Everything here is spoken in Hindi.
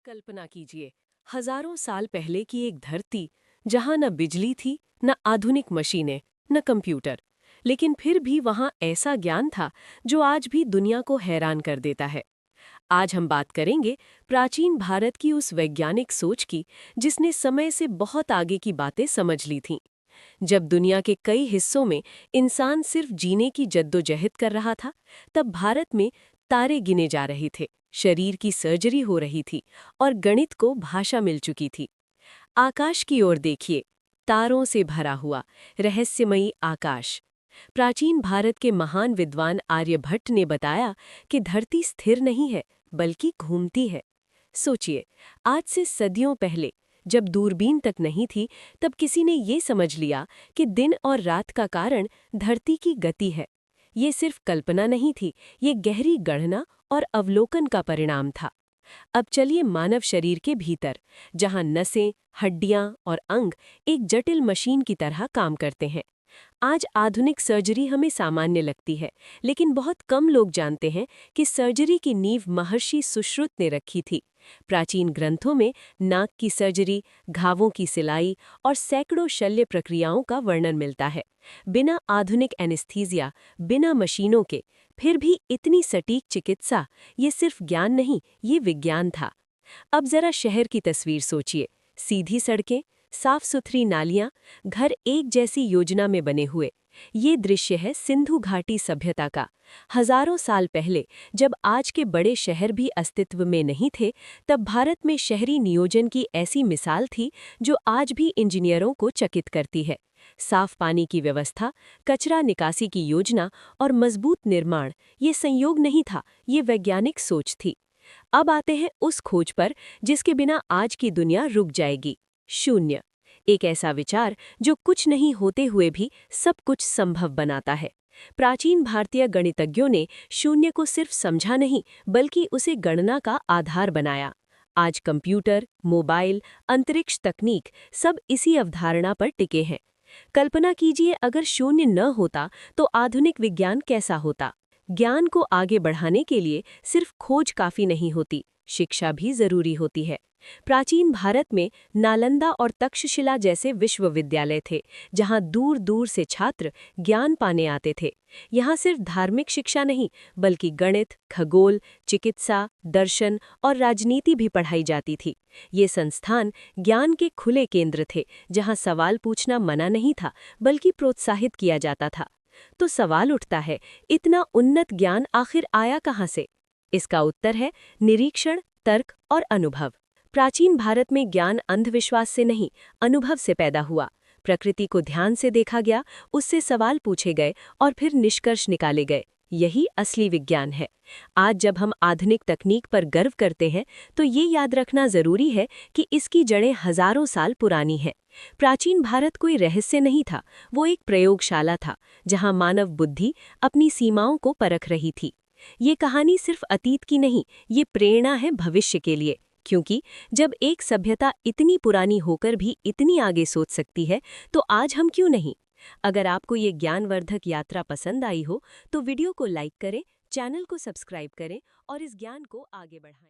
कल्पना कीजिए, हजारों साल पहले की एक धरती जहां न बिजली थी, न आधुनिक मशीनें, न कंप्यूटर, लेकिन फिर भी वहां ऐसा ज्ञान था जो आज भी दुनिया को हैरान कर देता है। आज हम बात करेंगे प्राचीन भारत की उस वैज्ञानिक सोच की जिसने समय से बहुत आगे की बातें समझ ली थीं। जब दुनिया के कई हिस्सों में इंसान सिर्फ जीने की जद्दोजहद कर रहा था, तब भारत में तारे गिने जा रहे थे, शरीर की सर्जरी हो रही थी और गणित को भाषा मिल चुकी थी। आकाश की ओर देखिए, तारों से भरा हुआ रहस्यमयी आकाश। प्राचीन भारत के महान विद्वान आर्यभट्ट ने बताया कि धरती स्थिर नहीं है, बल्कि घूमती है। सोचिए, आज से सदियों पहले जब दूरबीन तक नहीं थी, तब किसी ने ये समझ लिया कि दिन और रात का कारण धरती की गति है। ये सिर्फ कल्पना नहीं थी, ये गहरी गणना और अवलोकन का परिणाम था। अब चलिए मानव शरीर के भीतर, जहां नसें, हड्डियां और अंग एक जटिल मशीन की तरह काम करते हैं। आज आधुनिक सर्जरी हमें सामान्य लगती है, लेकिन बहुत कम लोग जानते हैं कि सर्जरी की नींव महर्षि सुश्रुत ने रखी थी। प्राचीन ग्रंथों में नाक की सर्जरी, घावों की सिलाई और सैकड़ों शल्य प्रक्रियाओं का वर्णन मिलता है। बिना आधुनिक एनेस्थीसिया, बिना मशीनों के, फिर भी इतनी सटीक चिकित्सा, ये सिर्फ ज्ञान नहीं, ये विज्ञान था। अब जरा शहर की तस्वीर सोचिए। सीधी सड़कें, साफ सुथरी नालियां, घर एक जैसी योजना में बने हुए। ये दृश्य है सिंधु घाटी सभ्यता का। हजारों साल पहले, जब आज के बड़े शहर भी अस्तित्व में नहीं थे, तब भारत में शहरी नियोजन की ऐसी मिसाल थी जो आज भी इंजीनियरों को चकित करती है। साफ पानी की व्यवस्था, कचरा निकासी की योजना और मजबूत निर्माण, ये संयोग नहीं था, ये वैज्ञानिक सोच थी। अब आते हैं उस खोज पर जिसके बिना आज की दुनिया रुक जाएगी। शून्य। एक ऐसा विचार जो कुछ नहीं होते हुए भी सब कुछ संभव बनाता है। प्राचीन भारतीय गणितज्ञों ने शून्य को सिर्फ समझा नहीं, बल्कि उसे गणना का आधार बनाया। आज कंप्यूटर, मोबाइल, अंतरिक्ष तकनीक सब इसी अवधारणा पर टिके हैं। कल्पना कीजिए, अगर शून्य न होता तो आधुनिक विज्ञान कैसा होता। ज्ञान को आगे बढ़ाने के लिए सिर्फ खोज काफी नहीं होती, शिक्षा भी जरूरी होती है। प्राचीन भारत में नालंदा और तक्षशिला जैसे विश्वविद्यालय थे, जहां दूर दूर से छात्र ज्ञान पाने आते थे। यहाँ सिर्फ धार्मिक शिक्षा नहीं, बल्कि गणित, खगोल, चिकित्सा, दर्शन और राजनीति भी पढ़ाई जाती थी। ये संस्थान ज्ञान के खुले केंद्र थे, जहां सवाल पूछना मना नहीं था, बल्कि प्रोत्साहित किया जाता था। तो सवाल उठता है, इतना उन्नत ज्ञान आखिर आया कहाँ से? इसका उत्तर है निरीक्षण, तर्क और अनुभव। प्राचीन भारत में ज्ञान अंधविश्वास से नहीं, अनुभव से पैदा हुआ। प्रकृति को ध्यान से देखा गया, उससे सवाल पूछे गए और फिर निष्कर्ष निकाले गए। यही असली विज्ञान है। आज जब हम आधुनिक तकनीक पर गर्व करते हैं, तो ये याद रखना जरूरी है कि इसकी जड़ें हजारों साल पुरानी हैं। प्राचीन भारत कोई रहस्य नहीं था, वो एक प्रयोगशाला था, जहां मानव बुद्धि अपनी सीमाओं को परख रही थी। ये कहानी सिर्फ अतीत की नहीं, ये प्रेरणा है भविष्य के लिए। क्योंकि जब एक सभ्यता इतनी पुरानी होकर भी इतनी आगे सोच सकती है, तो आज हम क्यों नहीं? अगर आपको ये ज्ञानवर्धक यात्रा पसंद आई हो, तो वीडियो को लाइक करें, चैनल को सब्सक्राइब करें और इस ज्ञान को आगे बढ़ाएं।